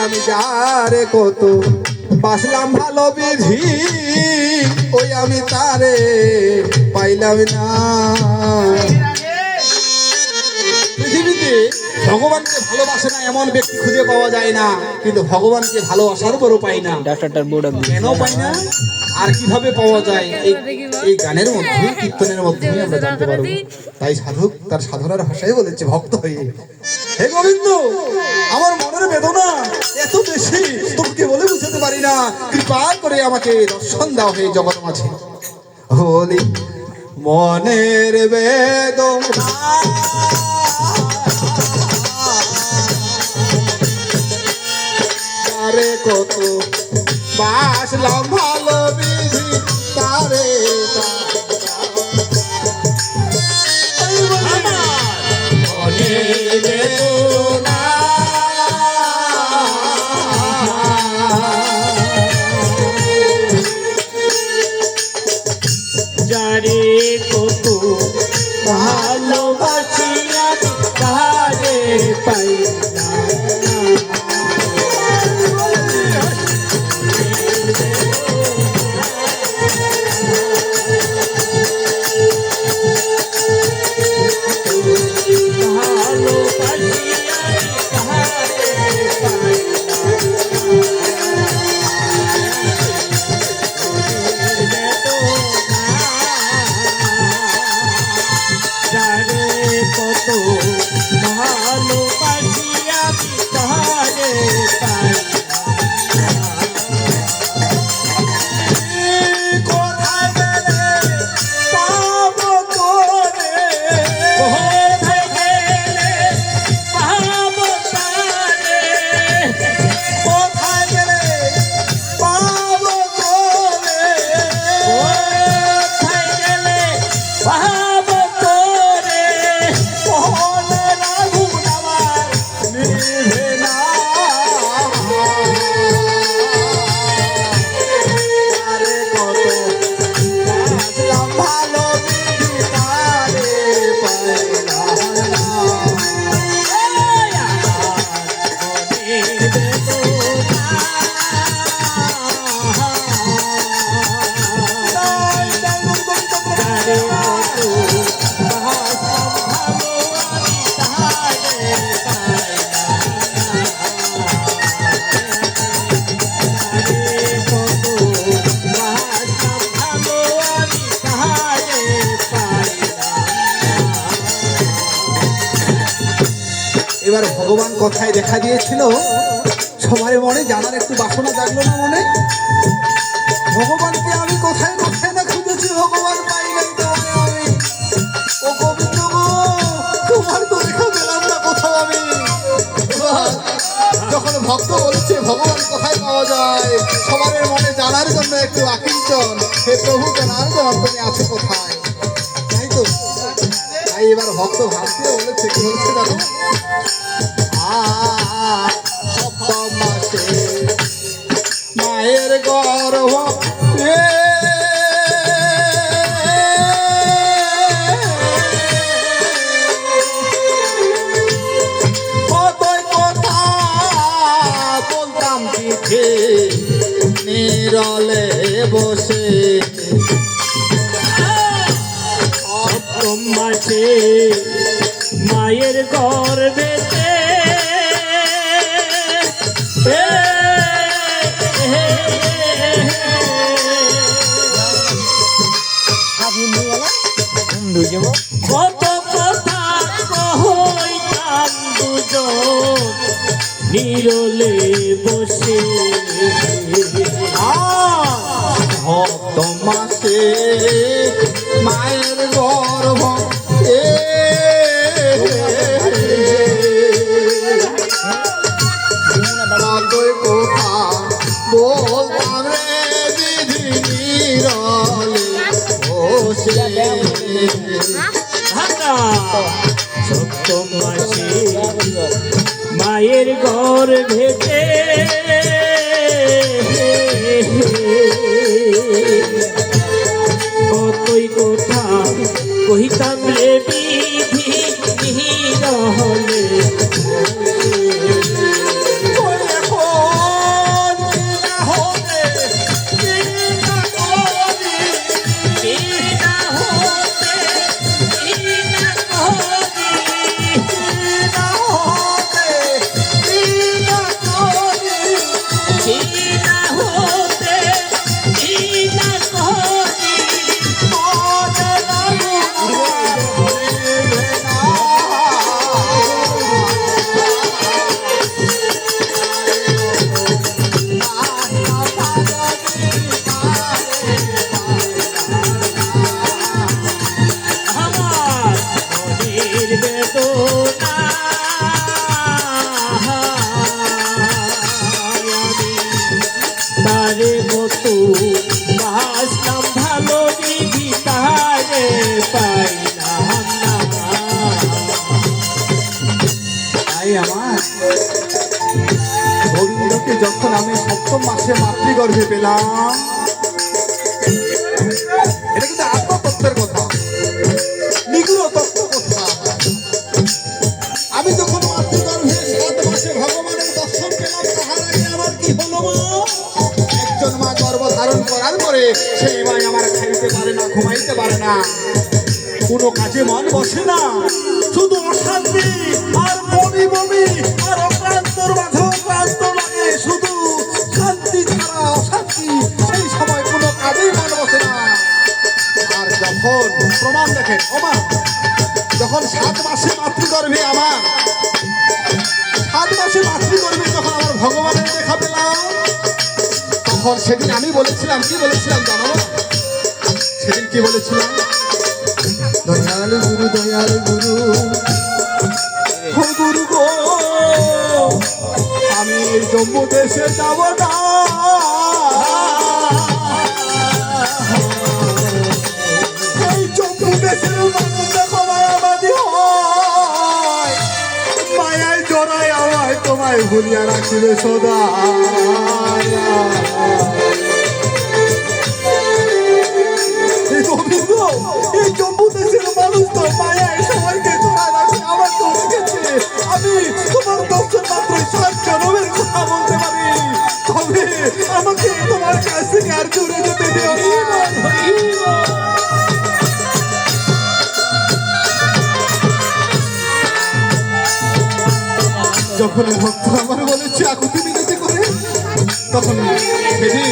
আমি যারে কত বাসলাম ভালো বিধি, ওই আমি তারে পাইলাম না। পৃথিবীতে ভগবানকে ভালোবাসে না এমন ব্যক্তি খুঁজে পাওয়া যায় না, কিন্তু ভগবানকে ভালোবাসার পরও পাই না। কেন পাই না আর কিভাবে পাওয়া যায়, এই গানের মধ্যে কীর্তনের মধ্যে আমরা জানতে পারবো। তাই সাধক তার সাধনার ভাষায় বলেছে ভক্ত হয়ে, হে গোবিন্দ, আমার মনের বেদনা এত বেশি তোমাকে বলে বুঝাতে পারি না, কৃপা করে আমাকে দর্শন দাও হে জগৎ মাঝে। বলি মনের বেদনা তারে কত বাসলাম ভালো বিধি, তারে মনের বেদনা যারে কত ভালোবাসিয়া তারে পাই এবার ভগবান কথায় দেখা দিয়েছিল, সবার মনে জানার একটু বাসনা জাগলো না মনে? ভগবানকে আমি কোথায় কোথায় না খুঁজেছি, ভগবান পাই নাই তোমায় আমি। ও গোবিন্দ গো, তোমার তো দেখা পেলাম না কোথাও আমি। যখন ভক্ত বলেছে ভগবান কোথায় পাওয়া যায়, সবার মনে জানার জন্য একটু আকিঞ্চন, হে প্রভু জনার্দন তুমি আছো কোথায়, তাই তো? তাই এবার ভক্ত ভাবতে বলেছে, কি বলছে জানো? মাসে মায়ের গর্ভ কতই কথা বলতাম পিঠে নিরলে বসে, সপ্তম মাসে মায়ের গর্ভেতে কত কথা কইতাম দুজন নিরলে বসে। ভক্ত মাসে মায়ের গর্ভ কথা বলতাম রে বিধি নিরলে বসে। সপ্তম মাসে মায়ের গর্ভেতে কতই কথা কহিতাম রে বিধি নিরলে। মেয়েকে যখন আমি সপ্তম মাসে মাতৃগর্ভে পেলাম, এটা কিন্তু আত্মতত্ত্বের কথা, নিগুড় তত্ত্ব কথা। আমি যখন মাতৃগর্ভে 7 মাসে ভগবানের দর্শন পেলাম, তাহার আগে আমার কি হলো মা? একজন মা গর্ভ ধারণ করার পরে সেই মা আমার খাইতে পারে না, ঘুমাইতে পারে না, কোনো কাজে মন বসে না, শুধু অশান্তি আর বমি বমি আর অক্লান্তর মাঝে ক্লান্ত লাগে, শুধু শান্তি ছাড়া অশান্তি। সেই সময় কোনো কাজেই মন বসে না। আর যখন প্রমাণ দেখেন ওমা, যখন 7 মাসে মাতৃগর্ভে আমার 7 মাসে মাতৃগর্ভে যখন আমার ভগবানের দেখা পেলাম, তখন সেদিন আমি বলেছিলাম, কি বলেছিলাম জানো? সেদিন কি বলেছিলাম? দয়াল গুরু, দয়াল গুরু, ও গুরু গো, আমি এই জম্মু দেশে যাব না। এই জম্মু দেশের মানুষ দেখো মায়াবাদী হয়, মায়ায় জড়ায় আমায় তোমায় ভুলিয়া রাখিবে সদা। এই জম্মু দেশের মানুষ তো মায়ায় সবাইকে জড়ায় রাখে, আমার তো রেখেছে। আমি তোমার দর্শন মাত্রই 7 জনমের কথা বলতে পারি, তবে আমাকে তোমার কাছ থেকে আর দূরে যেতে দিও না। যখন ভক্ত আমার বলেছে আকুতি মিনতি করে, তখন সেদিন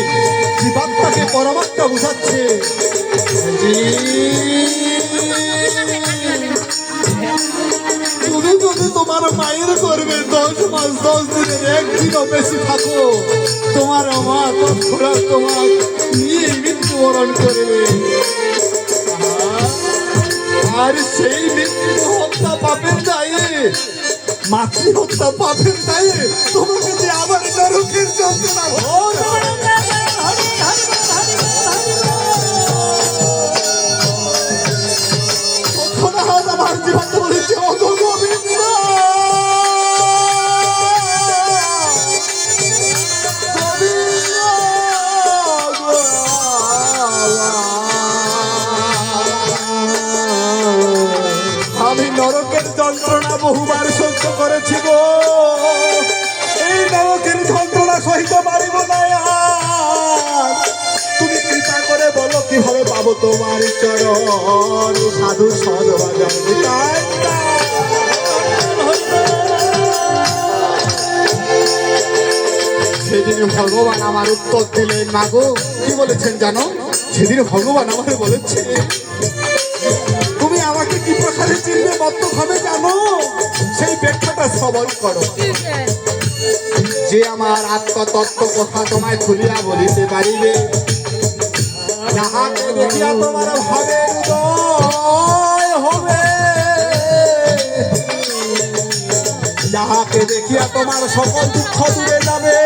জীবাত্মাকে পরমাত্মা বুঝাচ্ছে, তুমি যদি তোমার মায়ের করবে 10 মাস 10 দিনের একদিনও বেশি থাকো, তোমার মা তৎক্ষণাৎ তোমার নিয়ে মৃত্যুবরণ করবে। আর সেই মৃত্যু হত্যা পাপের দায়ে, মাতৃহত্যা পাপের দায়ে তোমাকে যে আবার নরকের যন্ত্রণা আমার জীবনটা বলেছে অত গোবিন্দ, আমি নরকের যন্ত্রণা বহুবার সহ্য করেছি গো, এই নরকের যন্ত্রণা সহিতে পারিব না। তুমি কৃপা করে বলো কিভাবে পাবো তোমার চরণ, সাধু সদবাজার। সেদিন ভগবান আমার উত্তর দিলেন, মাগো কি বলেছেন জানো? সেদিন ভগবান আমার বলেছে, তুমি আমাকে কি প্রকারে চিনবে মত্তভাবে জানো? সেই ব্যাখ্যাটা শ্রবণ করো। যে আমার আত্মতত্ত্ব কথা তোমায় খুলিয়া বলিতে পারিবে, যাহাকে দেখিয়া তোমার ভাবে উদয় হবে, যাহাকে দেখিয়া তোমার সকল দুঃখ দূরে যাবে,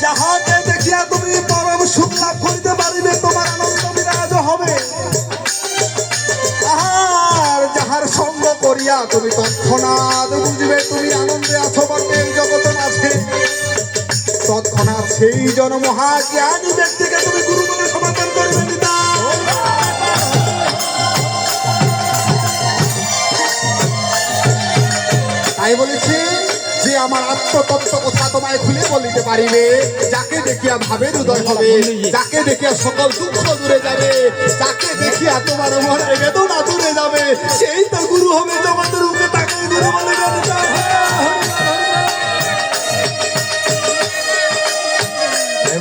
যাহাকে দেখিয়া তুমি পরম সুখ লাভ করিতে পারিবে, তোমার আনন্দ বিরাজ হবে। আর যাহার সঙ্গ করিয়া তুমি তৎক্ষণাৎ বুঝবে তুমি আনন্দে আছো বটে এই জগতের মাঝে, তৎক্ষণাৎ সেই জন মহাজ্ঞানী ব্যক্তিকে তুমি গুরু বলে সমাধান করবে। তাই বলেছি যে আমার আত্মতত্ত্ব কথা তোমায় খুলে বলিতে পারিবে, যাকে দেখিয়া ভাবের উদয় হবে, যাকে দেখিয়া সকল দুঃখ দূরে যাবে, যাকে দেখিয়া তোমার মনের বেদনা দূরে যাবে, সেই তো গুরু হবে। জগতের মুখে তাকে গুরু বলে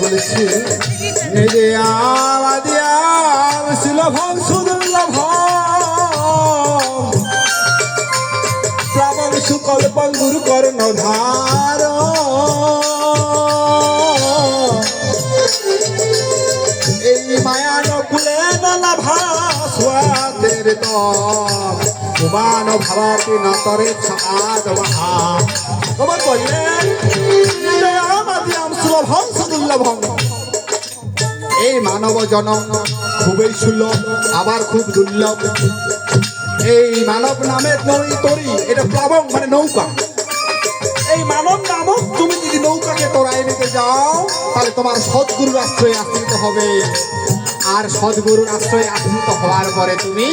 বলেছি, সুলভম সুদুর্লভম প্লাবন সুকল্পং গুরু কর্ণধার, এই মায়ান কুলে নালাভাসের তুমান ভাবাতি নতরে ছাদ মহা। তোমার বললেন সুলভম সুদুর্লভম, এই মানব জনম খুবই সুলভ আবার খুব দুর্লভ। এই মানব নামের নই তরি, এটা প্লাবন মানে নৌকা, এই মানব নামক তুমি যদি নৌকাকে তোরাই নিতে যাও তাহলে তোমার সদ্গুরুর আশ্রয়ে আশ্রিত হবে। আর সদ্গুরুর আশ্রয়ে আশ্রিত হওয়ার পরে তুমি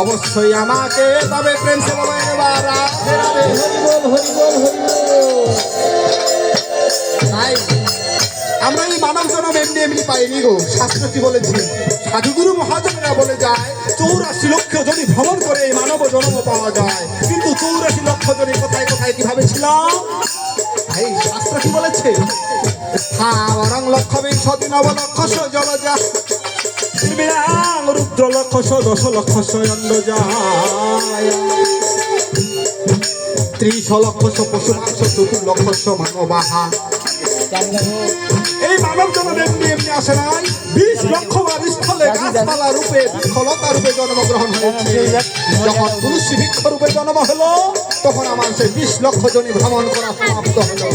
অবশ্যই আমাকে তবে প্রেম সে বলো এবার রাধে রাধে হরি বল হরি বল হরি বল। তাই আমরা এই মানব জনম এমনি এমনি পাইনি গো। শাস্ত্র কি বলেছে? সাধুগুরু মহাজনেরা বলে যায় 84 লক্ষ জনি ভ্রমণ করে এই মানব জন্ম পাওয়া যায়। কিন্তু 84 লক্ষ জনি কোথায় কোথায় কিভাবে ছিলাম? এই শাস্ত্র কি বলেছে? স্থাবরং লক্ষ বিংশতি নব লক্ষস্য জলজা ত্রিবিরাং রুদ্র লক্ষস্য দশ লক্ষস্য অন্ডজায় 30 লক্ষস্য পশুমাংস চতুর্লক্ষস্য মানবাহা। এই মানব জন্ম এমনি এমনি আসে নাই। 20 লক্ষ বার স্থলে গাছপালা রূপে বৃক্ষলতা রূপে জন্মগ্রহণ হয়েছে। যখন তুলসী বৃক্ষ রূপে জন্ম হলো তখন আমার সেই 20 লক্ষ জনি ভ্রমণ করা সমাপ্ত হলো।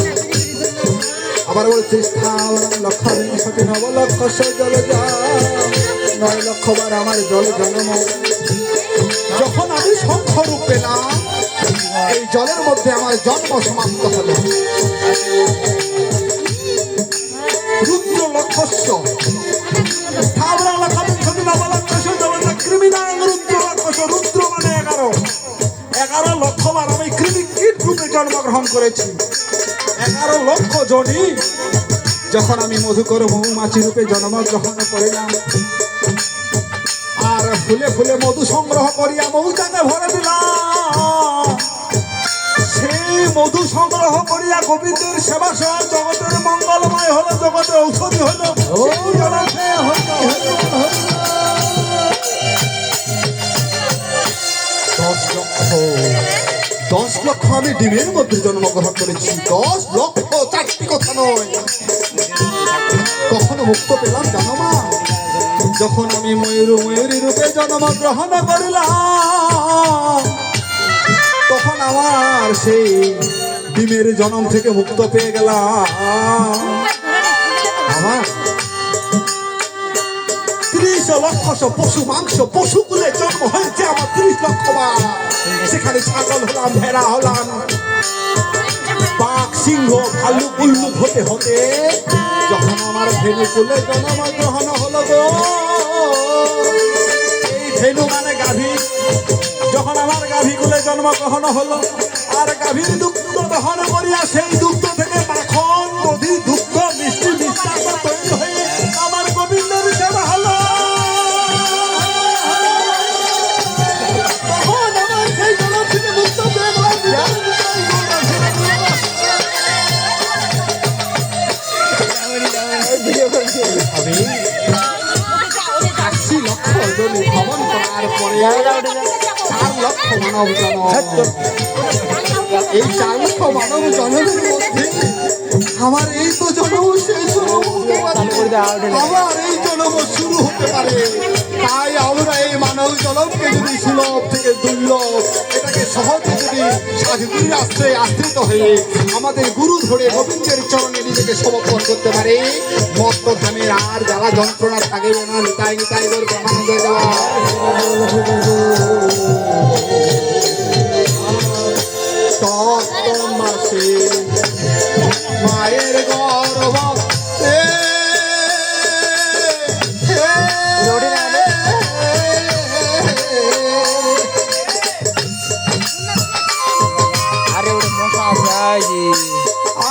আবার বলছে স্থাবরং লক্ষ বিংশতি নব লক্ষস্য জলজা 9 লক্ষ বার আমার জলে জন্ম। যখন আমি শঙ্খ রূপ পেলাম এই জলের মধ্যে আমার জন্ম সমাপ্ত হলো। রুদ্র লক্ষস্য স্থাবরং লক্ষ বিংশতি নব লক্ষস্য জলজা কৃমিনাং রুদ্র লক্ষস্য। রুদ্র মানে 11 লক্ষ বার আমি কৃমিকীট রূপে জন্মগ্রহণ করেছি। 11 লক্ষ জনি যখন আমি মধুকর মৌমাছি রূপে জন্মগ্রহণ করিলাম আর ফুলে ফুলে মধু সংগ্রহ করিয়া মৌচাকে ভরে দিলাম। সেই মধু সংগ্রহ করিয়া গোবিন্দের সেবা সহ জগতের মঙ্গলময় হলো, জগতের ঔষধি হলো। 10 লক্ষ আমি ডিমের মধ্যে জন্মগ্রহণ করেছি। 10 লক্ষ, চারটি কথা নয়। কখনো মুক্ত পেলাম জানো মা? যখন আমি ময়ূরী রূপে জন্মগ্রহণ করিলাম তখন আমার সেই ডিমের জন্ম থেকে মুক্ত পেয়ে গেলাম। আমার 30 লক্ষ পশু মাংস পশুকুলে জন্ম হয়েছে আমার 30 লক্ষ বার। সেখানে ছাগল হলাম, ভেড়া হলাম, বাঘ, সিংহ, ভাল্লুক, উল্লুক হতে হতে যখন আমার ধেনুকুলে জন্মগ্রহণ হলো গো। এই ধেনু মানে গাভী। যখন আমার গাভীকুলে জন্মগ্রহণ হলো আর গাভীর দুগ্ধ দহন করিয়া সেই দুগ্ধ থেকে মাখন, দধি, দুগ্ধ, মিষ্টি, মিষ্টান্ন তৈরি হয়ে আমার গোবিন্দের সেবা হলো। তখন আমার সেই জগৎ থেকে মুক্ত পেয়ে গেলাম। আমি 80 লক্ষ জনি ভ্রমণ করার পরে 4 লক্ষ মানব জন্ম। এই 4 লক্ষ মানব জন্মের মধ্যে আমার এই তো জন্ম সেই জন্ম হতে পারে, আমার এই জন্ম শুরু হতে পারে। তাই আমরা এই মানব জন্মকে যদি সুলভ থেকে দুর্লভ এটাকে সহজে যদি সাধুগুরুর আশ্রয়ে আশ্রিত হয়ে আমাদের গুরু ধরে গোবিন্দের চরণে নিজেকে সমর্পণ করতে পারে মত্ত ধামের আর জ্বালা যন্ত্রণা থাকবে না। নিতাই নিতাই বল ব্রহ্মানন্দ দেওয়া মাসে মায়ের গর্ভ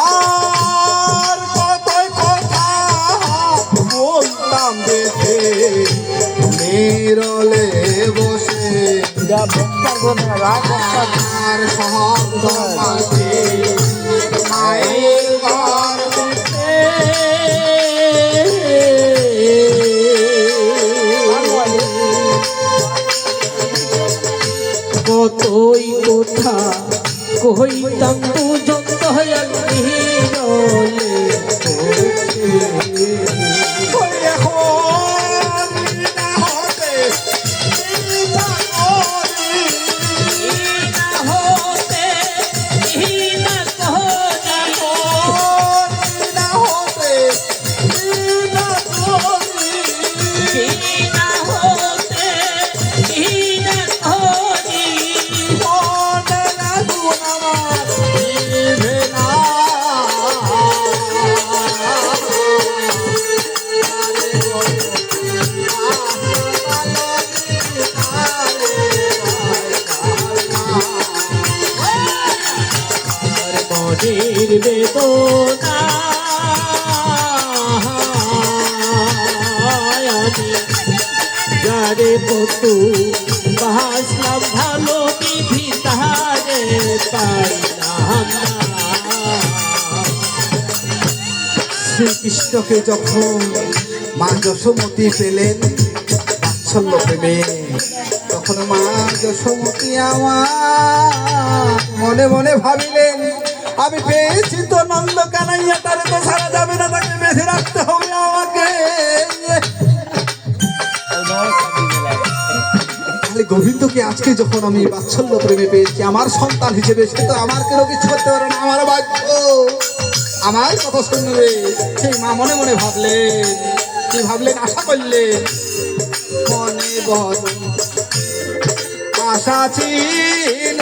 আর কত কথা বলতাম দেখে নিরলে বসে আর শব্দ মাঝে মায়ের গর্ভে কতই কথা কইতাম পর্যন্ত মনের বেদনা আমি যারে বতু বাসলাম ভালো বিধি তাহারে পাইলাম না। শ্রীকৃষ্ণকে যখন মা যশোমতী পেলেন বাৎসল্য প্রেমে, তখন মা যশোমতী আমার মনে মনে ভাবিলেন, আমি পেয়েছি তো নন্দ কানাইয়া, তারে তো সারা যাবে না, তাকে বেঁধে রাখতে হবে আমাকে। তাহলে গোবিন্দকে আজকে যখন আমি বাৎসল্য প্রেমে পেয়েছি আমার সন্তান হিসেবে, সে তো আমার কেন কিছু করতে পারে না, আমার বাধ্য, আমার কথা শুনবে। সেই মা মনে মনে ভাবলেন, কি ভাবলেন, আশা করলেন, মনে বড় আশা ছিল।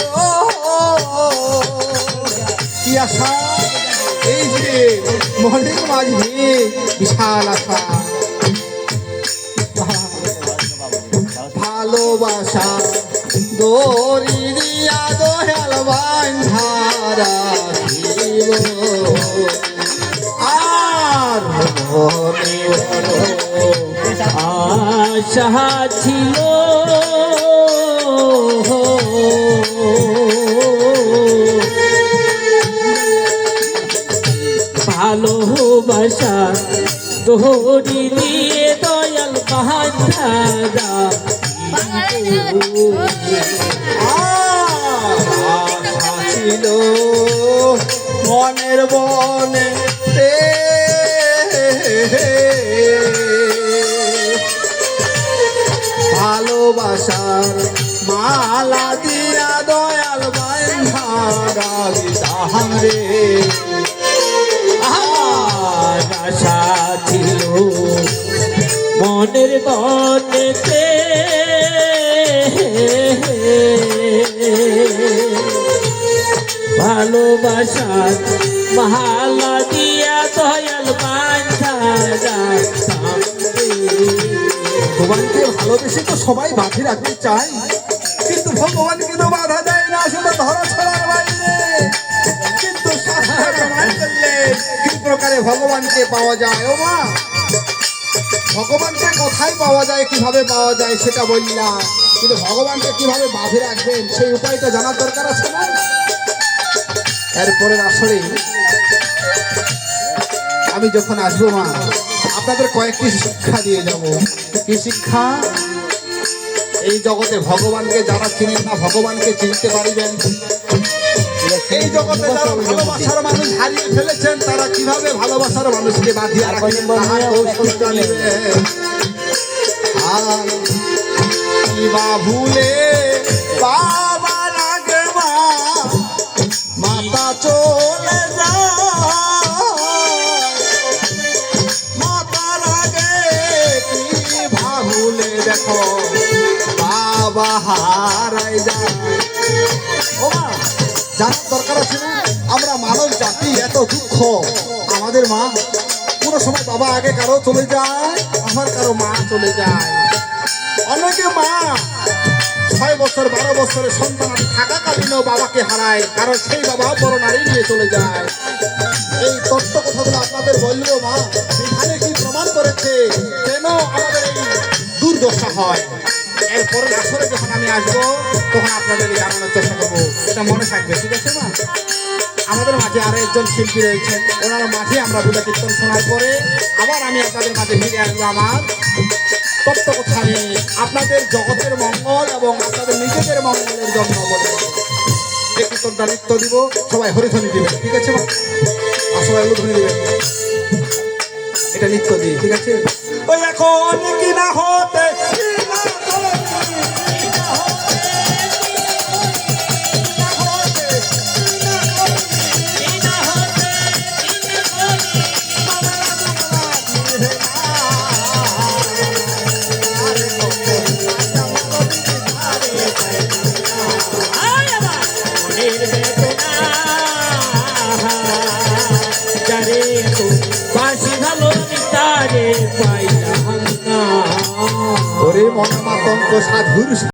কি আশা? এই যে মনের মাঝে বিশাল আশা, ভালোবাসা দড়ি দিয়া দয়াল বান্ধা রাখিব, আর মনে আশা ছিল ভালোবাসা দড়ি দিয়ে দয়াল বাঁধা আশা ছিল মনের বনে, ভালোবাসার মালা দিয়া দয়াল বান্ধা রাখিতাম রে। আশা ছিল মনের বনেতে ভালোবাসার মালা দিয়া দয়াল বাঁধা রাখতাম রে। ভগবানকে ভালোবেসে তো সবাই বাঁধে রাখতে চায়, কিন্তু ভগবানকে তো বাধা দেয় না, সেটা ধরা ছড়ার বাইরে। কিন্তু শাস্ত্রে প্রমাণ করলে কি প্রকারে ভগবানকে পাওয়া যায়। ও মা, ভগবানকে কোথায় পাওয়া যায়, কিভাবে পাওয়া যায় সেটা বললাম, কিন্তু ভগবানকে কিভাবে বাঁধে রাখবেন সেই উপায়টা জানার দরকার আছে না। এরপরের আসরে আমি যখন আসবো মা, আপনাদের কয়েকটি শিক্ষা দিয়ে যাব। কি শিক্ষা? এই জগতে ভগবানকে যারা চিনেন না, ভগবানকে চিনতে পারিবেন। এই জগতে যারা ভালোবাসার মানুষ হারিয়ে ফেলেছেন, তারা কিভাবে ভালোবাসার মানুষকে বাঁধিয়ে রাখবেন তাহার কৌশল জানিবেন। আর কি বা ভুলে বাবা লাগে মা, মাতা চলে যায়, মাতার আগে কি ভাবুলে দেখো বাবা হারাই যায়। ও মা, জানার দরকার আছে না, আমরা মানব জাতি এত দুঃখ। আমাদের মা কোনো সময় বাবা আগে কারো চলে যায়, আমার কারো মা চলে যায়। অনেকে মা 6 বছর 12 বছরের সন্তান থাকাকালীনও বাবাকে হারায়, কারণ সেই বাবা বড় নারী নিয়ে চলে যায়। এই তত্ত্ব কথাগুলো আপনাদের বলবো মা, এখানে কি প্রমাণ করেছে কেন আমাদের এই দুর্দশা হয়। এরপরে আসরে যখন আমি আসবো তখন আপনাদের জানানোর চেষ্টা করবো, এটা মনে থাকবে, ঠিক আছে মা। আমাদের মাঝে আরো একজন শিল্পী রয়েছেন, ওনার মাঝে আমরা দুটো কীর্তন শোনার পরে আবার আমি আপনাদের মাঝে ফিরে আসবো আমার তত্ত্ব কথা নিয়ে, আপনাদের জগতের মঙ্গল এবং আপনাদের নিজেদের মঙ্গলের জন্য বলবো। এই কীর্তনটা নৃত্য দিব, সবাই হরিধ্বনি দিবেন, ঠিক আছে মা। আর সবাই উলুধ্বনি দিবেন, এটা নৃত্য দিয়ে, ঠিক আছে। ওই এখন কি না হতে ওরে মন মাতঙ্গ সাধুর